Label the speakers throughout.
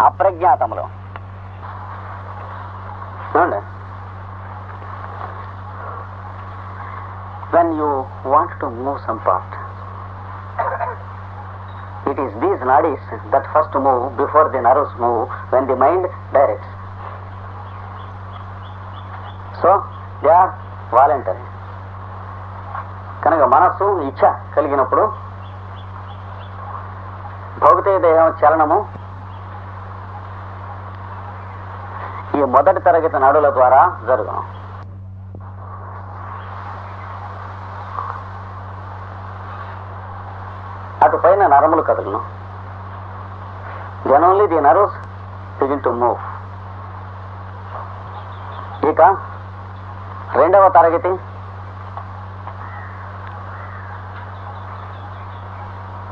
Speaker 1: అప్రజ్ఞాతములో చూడండి. When you want to move some part, it is these nadis that first move before the nerves move when the mind directs. So they are voluntary. కనుక మనస్సు ఇచ్ఛ కలిగినప్పుడు భౌతిక దేహం చలనము ఈ మొదటి తరగతి నడుల ద్వారా జరుగును. అటు పైన నరములు కదులును. Then only the nerves begin to move. ఇక రెండవ తరగతి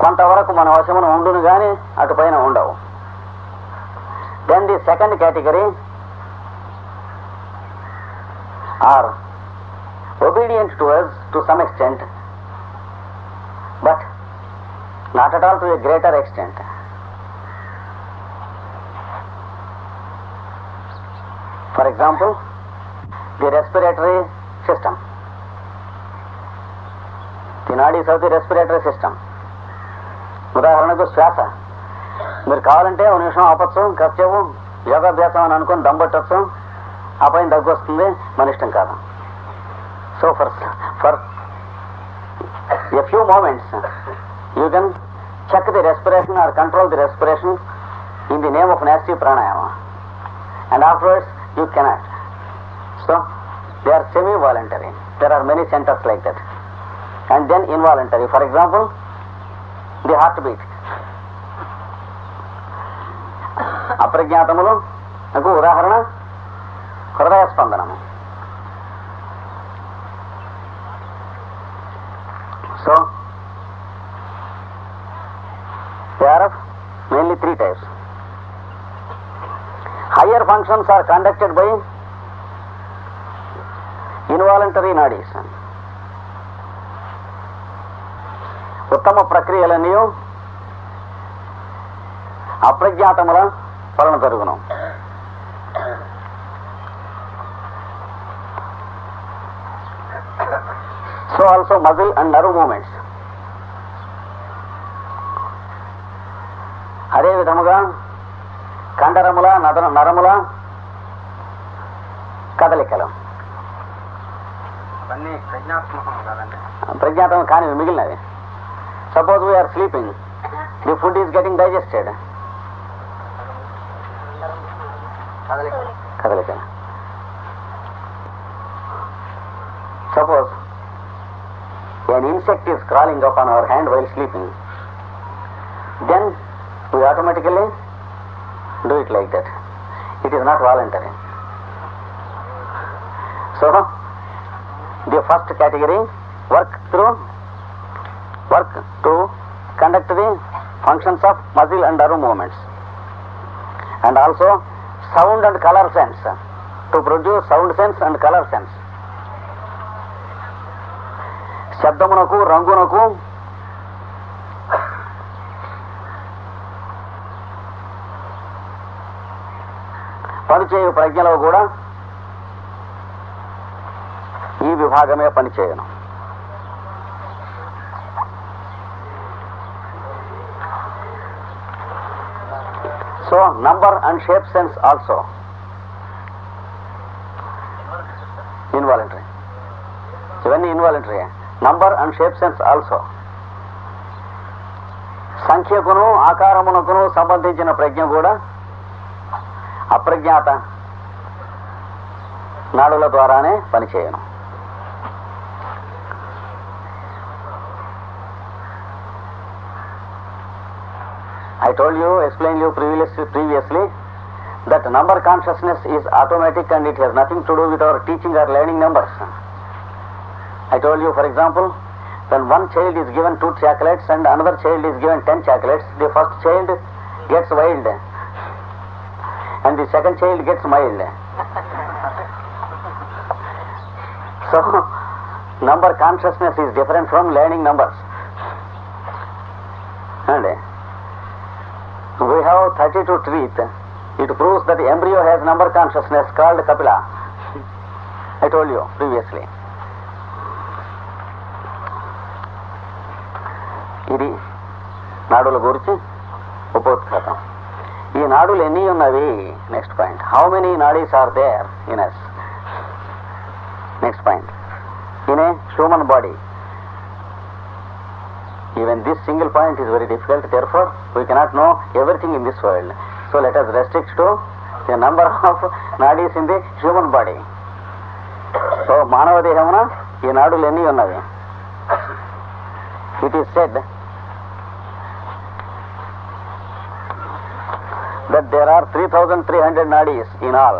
Speaker 1: కొంతవరకు మన వశమును ఉండును కానీ అటు పైన ఉండవు. Then the second category are obedient to us to some extent, but not at all to a greater extent. For example, the respiratory system, the nadis of the respiratory system. ఉదాహరణకు శ్వాస. మీరు కావాలంటే ఒక నిమిషం ఆపచ్చు, కాసేపు యోగాభ్యాసం అని అనుకుని దమ్బట్టచ్చు, ఆ పైన దగ్గు వస్తుంది, మన ఇష్టం కాదు. So for a few moments you can check the respiration or control the respiration in the name of nasty pranayama, and afterwards you cannot. So they are semi-voluntary. There are many centers like that. And then involuntary. For example, the heartbeat. అప్రజ్ఞాతములు నాకు ఉదాహరణ హృదయ స్పందనము. So there are mainly three types. Higher functions are conducted by involuntary nadis. ఉత్తమ ప్రక్రియలన్నీ అప్రజ్ఞాతముల వలన జరుగును. So also muscle and nerve movements. అదే విధముగా కండరముల నరముల కదలికలు
Speaker 2: అవన్నీ ప్రజ్ఞాత్మకం కాదండి.
Speaker 1: ప్రజ్ఞాతం కానివి మిగిలినవి. Suppose we are sleeping, the food is getting digested. కదలిక. Suppose an insect is crawling up on our hand while sleeping, then we automatically do it like that. It is not voluntary. So the first category work to conduct the functions of muscle and nerve movements, and also sound and color sense, to produce sound sense and color sense. శబ్దమునకు రంగునకు పనిచేయు ప్రజ్ఞలో కూడా ఈ విభాగమే పనిచేయను. So number and shape sense also involuntary. ఇవన్నీ involuntary. Number and shape sense also. సంఖ్యకును ఆకారమునకును సంబంధించిన ప్రజ్ఞ కూడా అప్రజ్ఞాత నాడుల ద్వారానే పనిచేయను. I told you, explained you previously that number consciousness is automatic and it has nothing to do with our teaching or learning numbers. I told you, for example, when one child is given 2 chocolates and another child is given 10 chocolates, the first child gets wild and the second child gets mild. So number consciousness is different from learning numbers. And we have 32 teeth, it proves that the embryo has number consciousness called kapila. I told you previously. ఇది నాడుల గురించి ఉపోద్ఘాతం. ఈ నాడులు ఎన్ని ఉన్నవి? Next point. How many nadis are there in us? Next point. In a human body. Even this single point is very difficult, therefore we cannot know everything in this world. So let us restrict to the number of nadis in the human body. So మానవ దేహమున ఈ నాడులు ఎన్ని ఉన్నవి? It is said that there are 3,300 nadis in all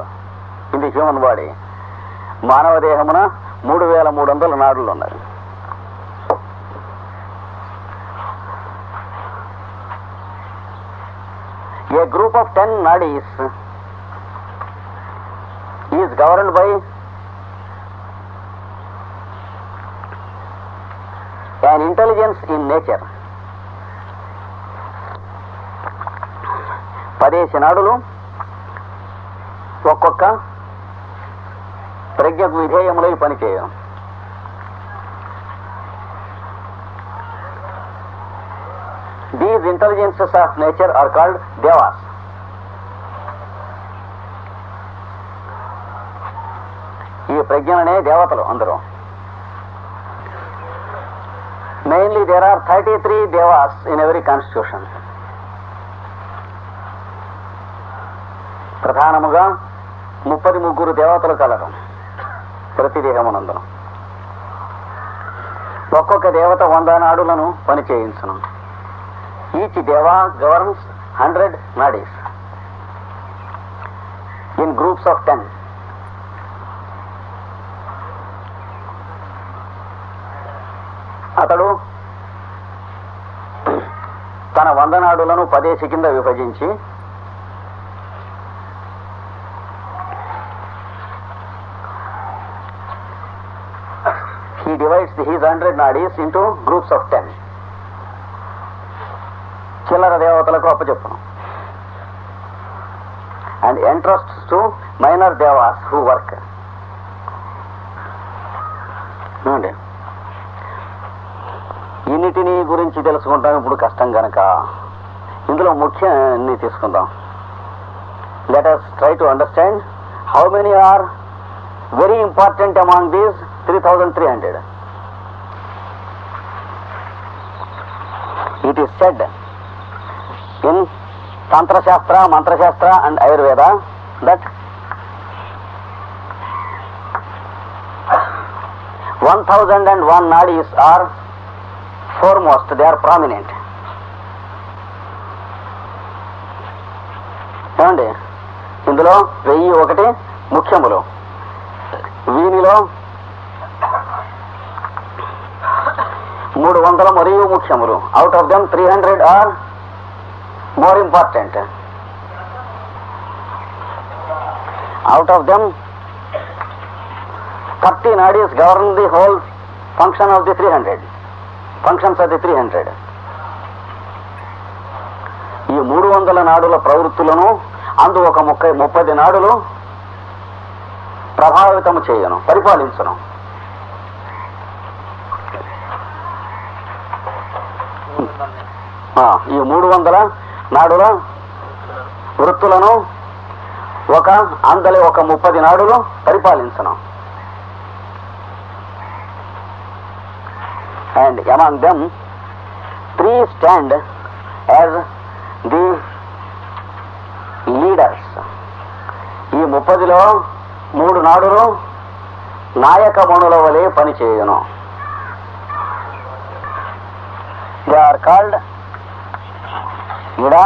Speaker 1: in the human body. మానవ దేహమున 3,300 నాడులు ఉన్నాయి. A group of 10 nadis is governed by an intelligence in nature. 10 నాడులు ఒక్కొక్క ప్రజ్ఞకు విధేయములై పనిచేయడం. These intelligences of nature are called devas. ఈ ప్రజ్ఞలనే దేవతలు అందరూ. Mainly there are 33 devas in every constitution. ప్రధానముగా 33 దేవతలు కలరు ప్రతి దేహమునందును. ఒక్కొక్క దేవత 100 నాడులను పనిచేయించును. Each deva governs 100 nadis in groups of 10. అతడు తన 100 నాడులను 10 కింద విభజించి he divides his 100 nadis into groups of 10. చిల్లర దేవతలకు అప్పచెప్పును. And entrusts to minor devas who work. ఇన్నిటిని గురించి తెలుసుకుంటాం ఇప్పుడు కష్టం కనుక ఇందులో ముఖ్యాన్ని తీసుకుందాం. Let us try to understand how many are very important among these 3,300. It is said in Tantra Shastra, Mantra Shastra and Ayurveda that 1,001 nadis are foremost, they are prominent. ఏమండి, ఇందులో 1001 ముఖ్యములు. వీనిలో 300 మరియు ముఖ్యములు. Out of them 300 are more important. Out of them 30 nadis govern the whole function of the 300 functions of the 300. ఈ 300 నాడుల ప్రవృత్తులను అందు ఒక 30 నాడులు ప్రభావితము చేయను, పరిపాలించను. ఈ 300 నాడుల వృత్తులను ఒక 30 నాడులు పరిపాలించను. And among them 3 stand as the leaders. ఈ 30లో 3 నాడులు నాయక మణుల వలె పనిచేయును. They are called Ida,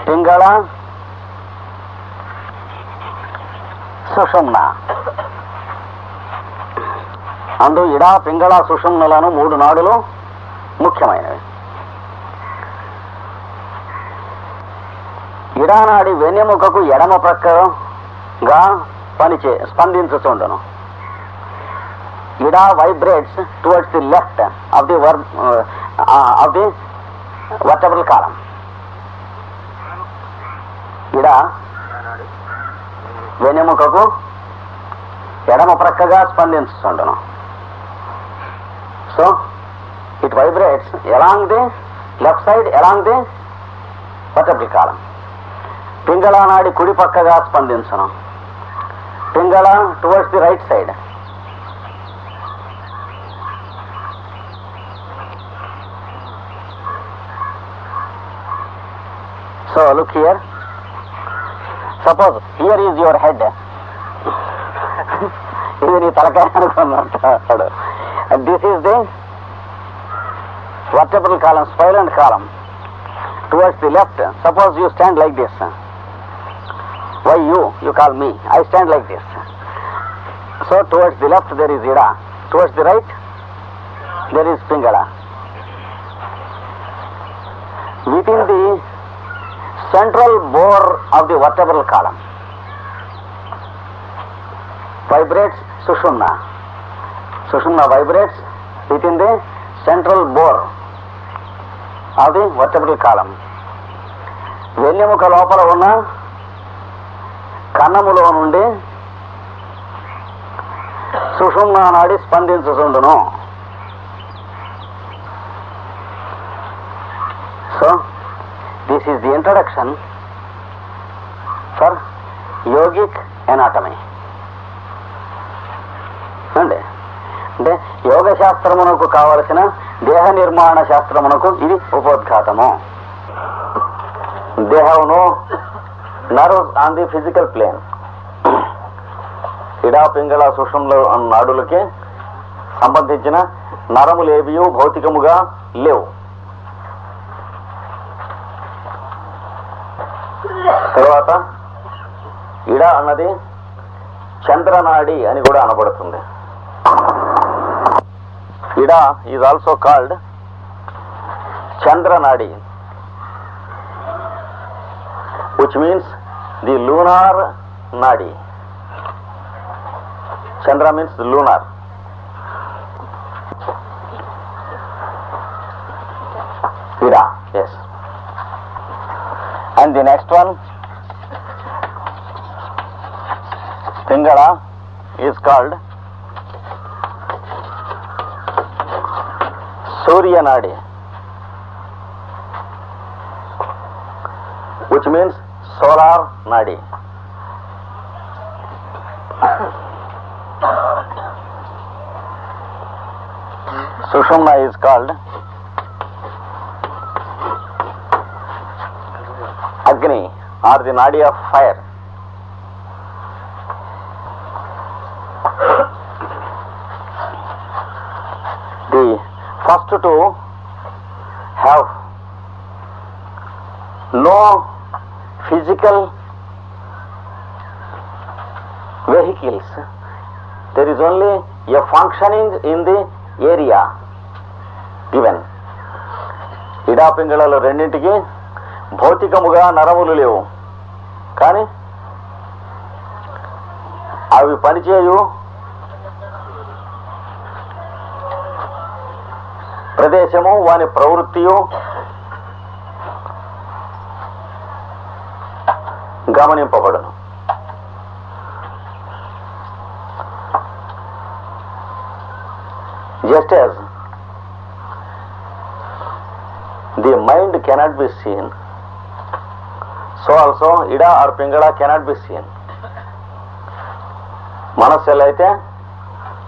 Speaker 1: Pingala, Sushumna. అందు ఇడా, పింగళ, సుషుమ్నలను 3 నాడులు ముఖ్యమైనవి. ఇడానాడి వెన్నెముకకు ఎడమ ప్రక్కగా స్పందించుతుండను. Ida vibrates towards the left of the vertebral column. Ida వెన్నెముకకు ఎడమ ప్రక్కగా స్పందించుతుండను. So it vibrates along the left side, along the vertebral column. Pingala నాడి కుడి పక్కగా స్పందించను. Pingala towards the right side. So look here. Suppose here is your head. ఇది నీ తలకాయ అనుకున్నాడు. This is the vertebral column, spinal column. Towards the left, suppose you stand like this. Why you call me? I stand like this. So towards the left there is Ida. Towards the right there is Pingala. Within the central bore of the vertebral column vibrates Sushumna. Sushumna vibrates within the central bore of the vertebral column. వెన్నెముక లోపల ఉన్న కన్నములో నుండి సుషుమ్నా నాడి స్పందించుచుండును. So this is the introduction for yogic anatomy. అంటే యోగ శాస్త్రమునకు కావలసిన దేహ నిర్మాణ శాస్త్రమునకు ఇది ఉపోద్ఘాతము. They have no nerves on the physical plane. ఇడా పింగళ సుషుమ్ల నాడులకి సంబంధించిన నరములు ఏవియూ భౌతికముగా లేవు. తర్వాత ఇడ అన్నది చంద్రనాడి అని కూడా అనబడుతుంది. Ida is also called Chandranadi, which means the lunar nadi. Chandra means lunar. Ida, yes. And the next one, Pingala, is called Surya Nadi, which means solar nadi. Sushumna is called Agni, or the nadi of fire. The first two have no physical vehicles. There is only a functioning in the area given. ఇడా పింగళాలు రెండింటికి భౌతికముగా నరములు లేవు, కానీ అవి పనిచేయు ప్రదేశము వాని ప్రవృత్తియు గమనింపబడును. Just as the mind cannot be seen, so also Ida or Pingala cannot be seen. మనస్సు ఎలా అయితే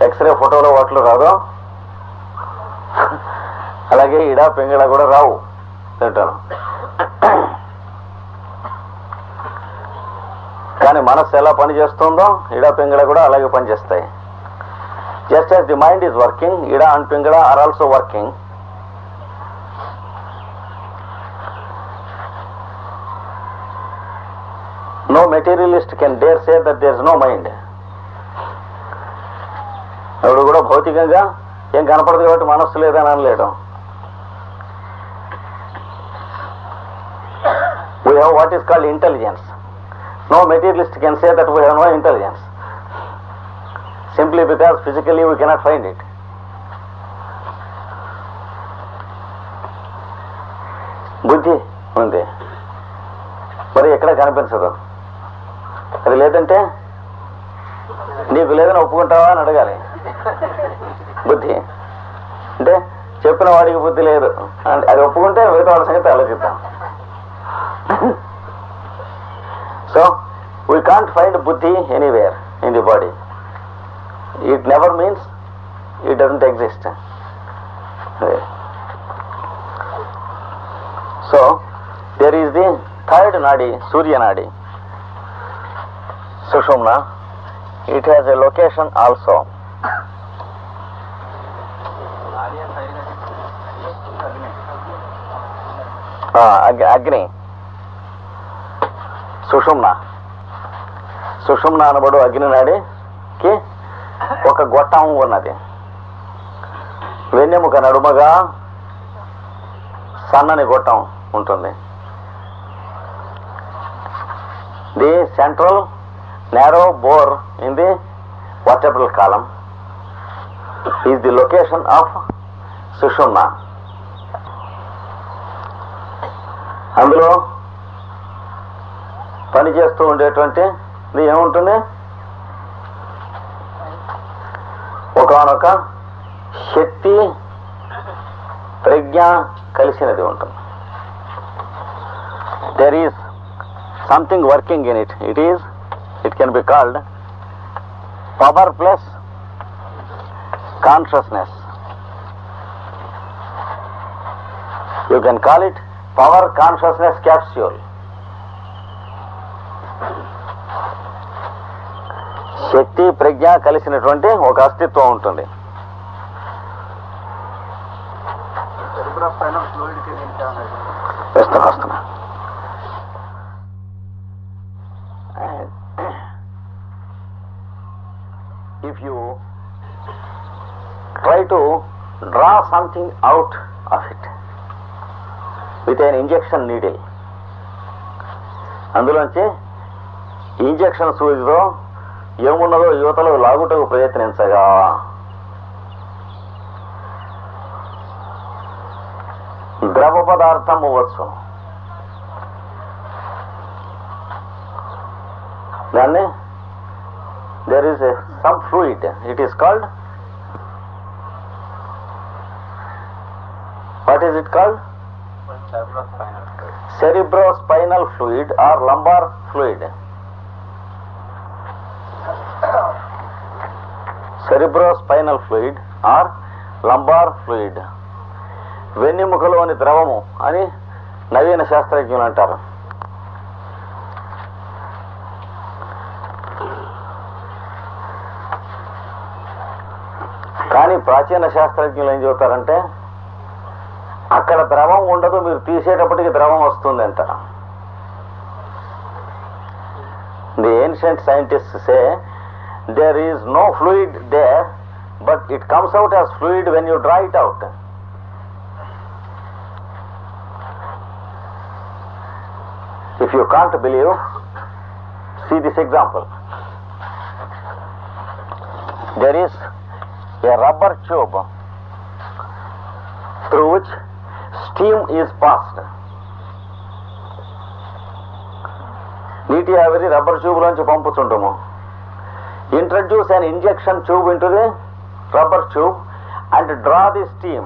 Speaker 1: ఎక్స్రే ఫోటోలో వాటిలో రాదో అలాగే ఇడా పింగళ కూడా రావు తింటాను. కానీ మనస్సు ఎలా పనిచేస్తుందో ఇడా పింగళ కూడా అలాగే పనిచేస్తాయి. Just as the mind is working, Ida and Pingala are also working. No materialist can dare say that there is no mind. ఎవడు కూడా భౌతికంగా ఏం కనపడదు కాబట్టి మనస్సు లేదని అనలేడు. We have what is called intelligence. No materialist can say that we have no intelligence. simply because physically we cannot find it. బుద్ధి ఉంది, మరి ఎక్కడ కనిపించదు. అది లేదంటే నీకు లేదని ఒప్పుకుంటావా అని అడగాలి. బుద్ధి అంటే చెప్పిన వాడికి బుద్ధి లేదు అది ఒప్పుకుంటే మిగతా వాడి సంగతి ఆలోచిద్దాం. So we can't find buddhi anywhere in the body. It never means it doesn't exist. So there is the third nadi, surya నాడి, సుషుమ్నా. It has a location also. అగ్ని, సుషుమ్నా. సుషుమ్నా అనబడు అగ్ని నాడికి ఒక గొట్టం ఉన్నది. వెన్నెముక నడుమగా సన్నని గొట్టం ఉంటుంది. The central narrow bore in the vertebral column is the location of Sushumna. అందులో పనిచేస్తూ ఉండేటువంటి ఇది ఏముంటుంది, ఒకనొక శక్తి ప్రజ్ఞ కలిసినది ఉంటుంది. There is something working in it. It can be called power plus consciousness. You can call it power consciousness capsule. శక్తి ప్రజ్ఞ కలిసినటువంటి ఒక అస్తిత్వం ఉంటుంది. వస్తున్నా. If you try to draw something out of it with an injection needle, అందులోంచి injection సూదితో ఏమున్నదో యువతలో లాగుటకు ప్రయత్నించగా ద్రవ పదార్థం అవ్వచ్చు. దాన్ని there is some fluid. It is called, what is it called? Cerebrospinal fluid or lumbar fluid. Cerebrospinal fluid or lumbar fluid. వెన్నెముకలోని ద్రవము అని నవీన శాస్త్రజ్ఞులు అంటారు. కానీ ప్రాచీన శాస్త్రజ్ఞులు ఏం చెబుతారంటే అక్కడ ద్రవం ఉండదు, మీరు తీసేటప్పటికి ద్రవం వస్తుంది అంట. The ancient scientist say there is no fluid there but it comes out as fluid when you draw it out. If you can't believe, see this example. There is a rubber tube through which steam is passed. నీటి ఆవిరి rubber tube లోంచి పంపుతుంటాము. Introduce an injection tube into the rubber tube and draw the steam.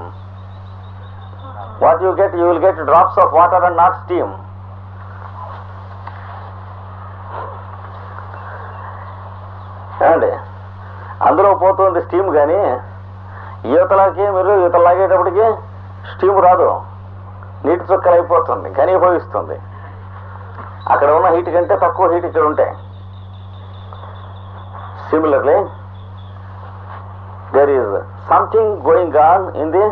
Speaker 1: What you get? You will get drops of water and not steam. And అందులో పోతుంది steam, కానీ ఈతలకి మీరు ఈత లాగేటప్పటికి steam రాదు, నీటి చుక్కలు అయిపోతుంది, ఘనీభవిస్తుంది. అక్కడ ఉన్న హీట్ కంటే తక్కువ హీట్ ఇక్కడ ఉంటాయి. Similarly there is something going on in the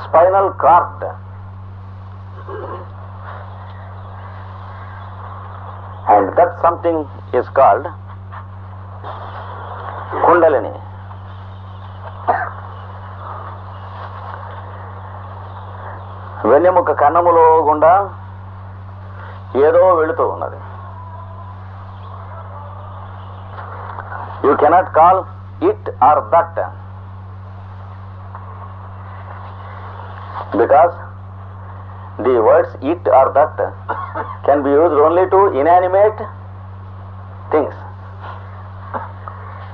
Speaker 1: spinal cord, and that something is called kundalini. వెన్నెముక కన్నములో గుండా ఏదో వెళుతూ ఉన్నది. You cannot call it or that, because the words it or that can be used only to inanimate things.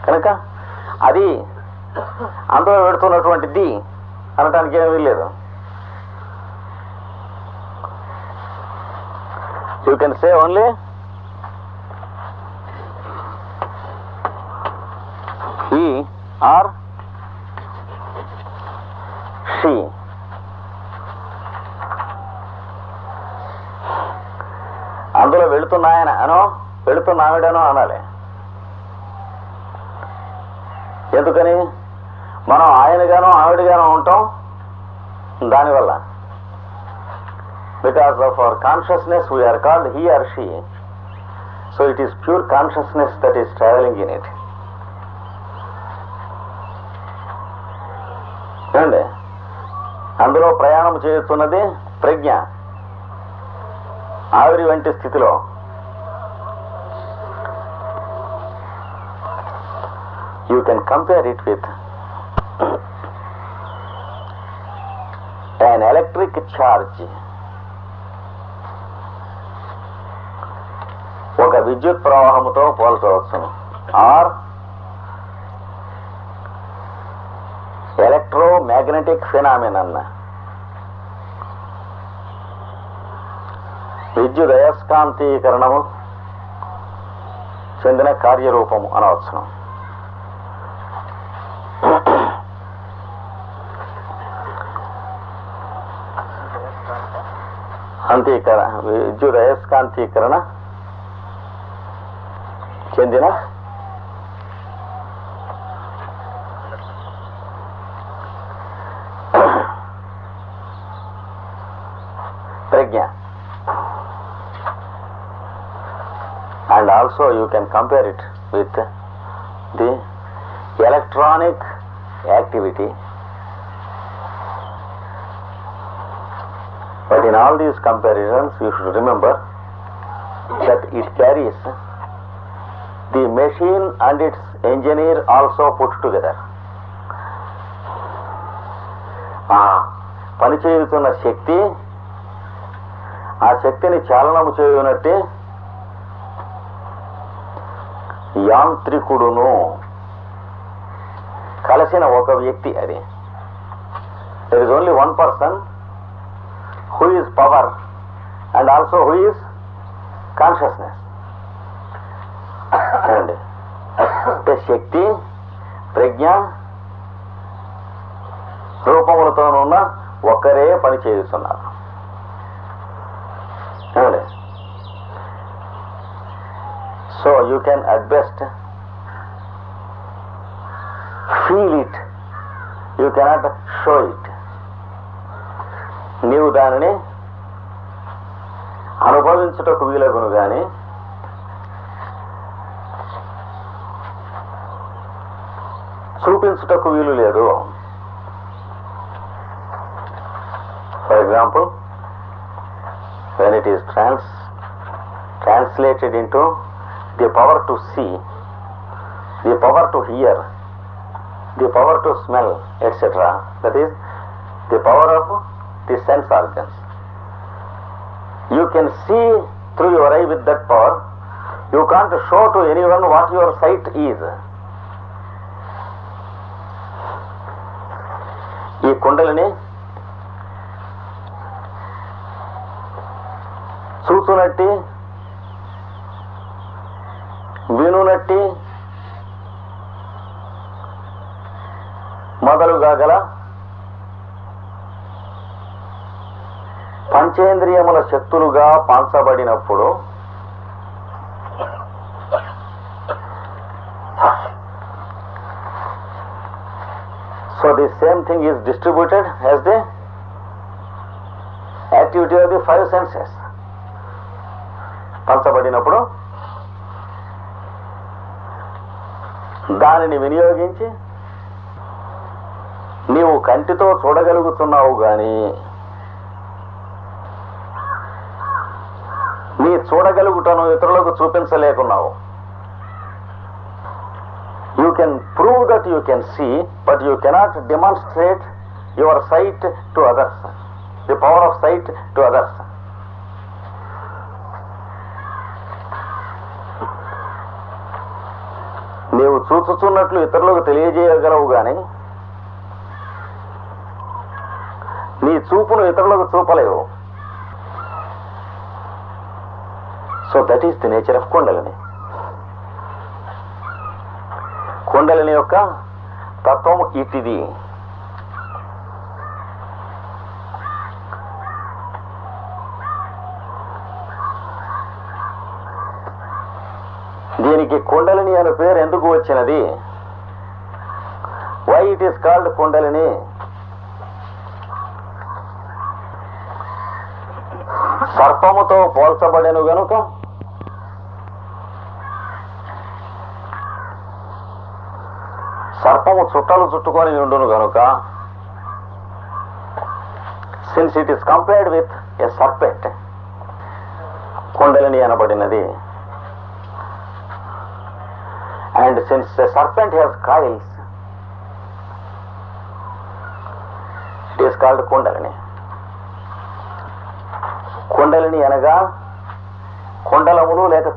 Speaker 1: కనుక అది అందులో పెడుతున్నటువంటిది అనటానికి ఏమీ లేదు. You can say only he or she. అందులో వెళుతున్న ఆయన అనో వెళుతున్న ఆవిడనో అనాలి. ఎందుకని మనం ఆయనగానో ఆవిడగానో ఉంటాం దానివల్ల. Because of our consciousness we are called he or she. So it is pure consciousness that is traveling in it. ఏమండి, అందులో ప్రయాణం చేస్తున్నది ప్రజ్ఞ ఆవిరి వంటి స్థితిలో. You can compare it with an electric charge. ఒక విద్యుత్ ప్రవాహంతో పోల్చవచ్చును. ఆర్ ఎలక్ట్రోమాగ్నెటిక్ ఫినామినన్, విద్యుదయస్కాంతీకరణము చెందిన కార్యరూపము అనవచ్చును. విద్యుదయస్కాంతీకరణ చెందిన ప్రజ్ఞ. And also you can compare it with the electronic activity. But in all these comparisons you should remember that it carries the machine and its engineer also put together. పనిచేయుతున్న శక్తి, ఆ శక్తిని చాలనము చేయునట్టే యాంత్రికుడును కలిసిన ఒక వ్యక్తి. అది there is only one person who is power and also who is consciousness. And శక్తి ప్రజ్ఞ రూపములతోనున్న ఒక్కరే పని చేస్తున్నారు. So you can at best feel it, you cannot show it. నీవు దానిని అనుభవించుటకు వీలగును గాని చూపించుటకు వీలు లేదు. For example, when it is translated into the power to see, the power to hear, the power to smell, etc., that is the power of the sense organs. You can see through your eye with that power. You can't show to anyone what your sight is. ఈ కుండలిని చూసునట్టి వినునట్టి మొదలుగా గల పంచేంద్రియముల శక్తులుగా పాల్చబడినప్పుడు so the same thing is distributed as the activity of the five senses. పంచబడినప్పుడు దానిని వినియోగించి నీవు కంటితో చూడగలుగుతున్నావు గాని నీ చూడగలుగుటను ఇతరులకు చూపించలేకున్నావు.
Speaker 3: you can see, but you cannot demonstrate your sight to others, the power of sight to others. నీవు చూచుచున్నట్లు ఇతరులకు తెలియజేయగలవు గాని నీ చూపును ఇతరులకు చూపలేవు. So that is the nature of Kundalini. Kundalini యొక్క తత్వం ఇటిది. దీనికి కుండలిని అనే పేరు ఎందుకు వచ్చినది? Why it is called Kundalini? సర్పముతో పోల్చబడెను గనుక సర్పము చుట్టలు చుట్టుకొని ఉండును గనుక, since it is compared with a serpent, Kundalini అనబడినది. And since a serpent has coils, it is called Kundalini. Kundalini అనగా కుండలములు లేక